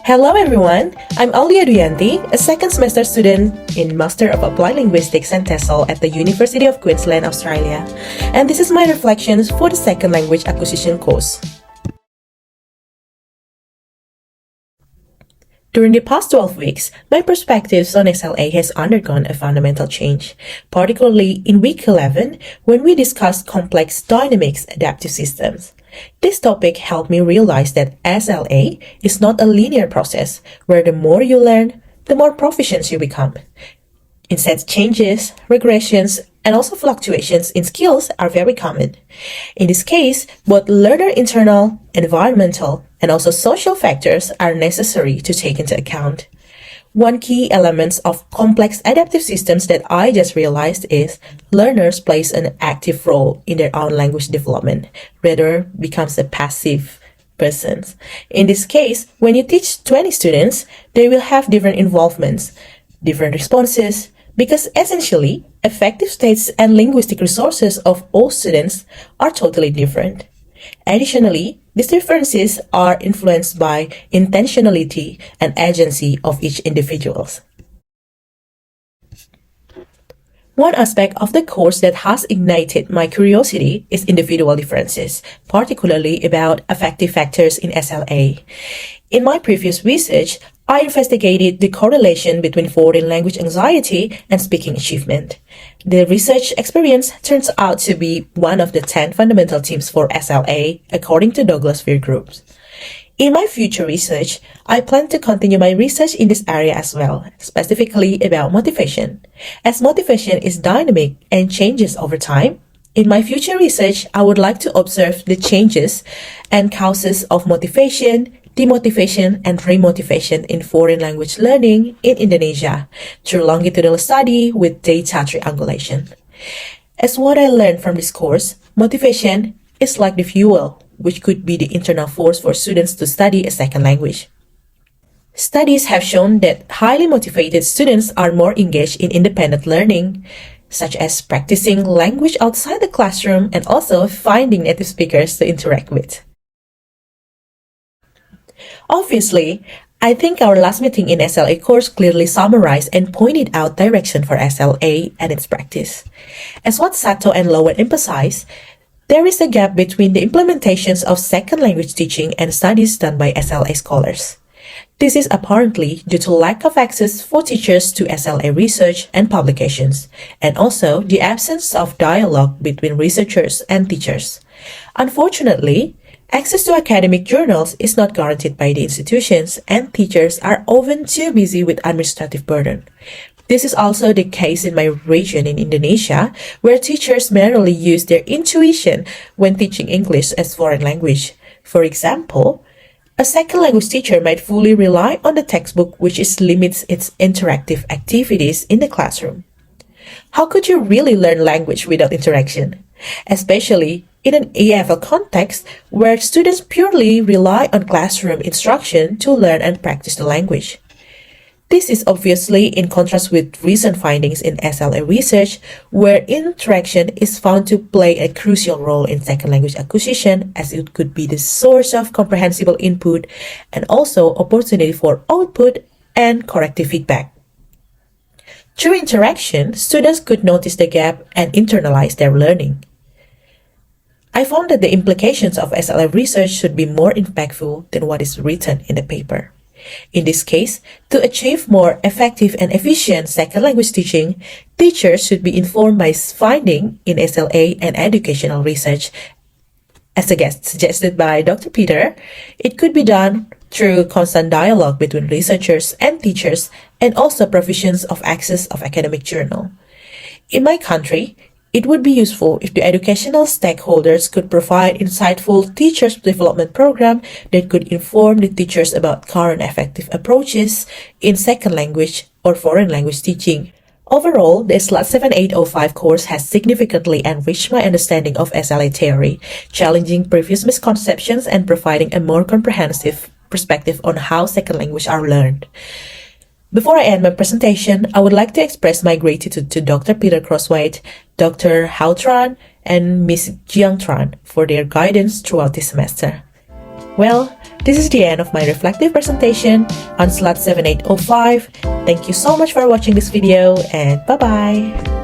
Hello everyone, I'm Aulia Dwiyanti, a second semester student in Master of Applied Linguistics and TESOL at the University of Queensland, Australia. And this is my reflections for the second language acquisition course. During the past 12 weeks, my perspectives on SLA has undergone a fundamental change, particularly in week 11 when we discussed complex dynamics adaptive systems. This topic helped me realize that SLA is not a linear process where the more you learn, the more proficient you become. Instead, changes, regressions, and also fluctuations in skills are very common. In this case, both learner internal, environmental, and also social factors are necessary to take into account. One key element of complex adaptive systems that I just realized is learners plays an active role in their own language development, rather becomes a passive person. In this case, when you teach 20 students, they will have different involvements, different responses, because essentially, effective states and linguistic resources of all students are totally different. Additionally, these differences are influenced by intentionality and agency of each individual. One aspect of the course that has ignited my curiosity is individual differences, particularly about affective factors in SLA. In my previous research, I investigated the correlation between foreign language anxiety and speaking achievement. The research experience turns out to be one of the 10 fundamental themes for SLA, according to Douglas Fear Groups. In my future research, I plan to continue my research in this area as well, specifically about motivation. As motivation is dynamic and changes over time, in my future research, I would like to observe the changes and causes of motivation, demotivation, and remotivation in foreign language learning in Indonesia through longitudinal study with data triangulation. As what I learned from this course, motivation is like the fuel, which could be the internal force for students to study a second language. Studies have shown that highly motivated students are more engaged in independent learning, such as practicing language outside the classroom and also finding native speakers to interact with. Obviously, I think our last meeting in SLA course clearly summarized and pointed out direction for SLA and its practice. As what Sato and Lowen emphasized, there is a gap between the implementations of second language teaching and studies done by SLA scholars. This is apparently due to lack of access for teachers to SLA research and publications, and also the absence of dialogue between researchers and teachers. Unfortunately, access to academic journals is not guaranteed by the institutions, and teachers are often too busy with administrative burden. This is also the case in my region in Indonesia, where teachers merely use their intuition when teaching English as foreign language. For example, a second language teacher might fully rely on the textbook, which limits its interactive activities in the classroom. How could you really learn language without interaction? Especially in an EFL context where students purely rely on classroom instruction to learn and practice the language. This is obviously in contrast with recent findings in SLA research, where interaction is found to play a crucial role in second language acquisition, as it could be the source of comprehensible input and also opportunity for output and corrective feedback. Through interaction, students could notice the gap and internalize their learning. I found that the implications of SLA research should be more impactful than what is written in the paper. In this case, to achieve more effective and efficient second language teaching, teachers should be informed by findings in SLA and educational research. As suggested by Dr. Peter, it could be done through constant dialogue between researchers and teachers and also provisions of access of academic journal. In my country, it would be useful if the educational stakeholders could provide insightful teachers development program that could inform the teachers about current effective approaches in second language or foreign language teaching. Overall, the SLAT7805 course has significantly enriched my understanding of SLA theory, challenging previous misconceptions and providing a more comprehensive perspective on how second language are learned. Before I end my presentation, I would like to express my gratitude to Dr. Peter Crosswhite, Dr. Hao Tran, and Ms. Jiang Tran for their guidance throughout this semester. Well, This is the end of my reflective presentation on SLAT7805. Thank you so much for watching this video, and bye-bye!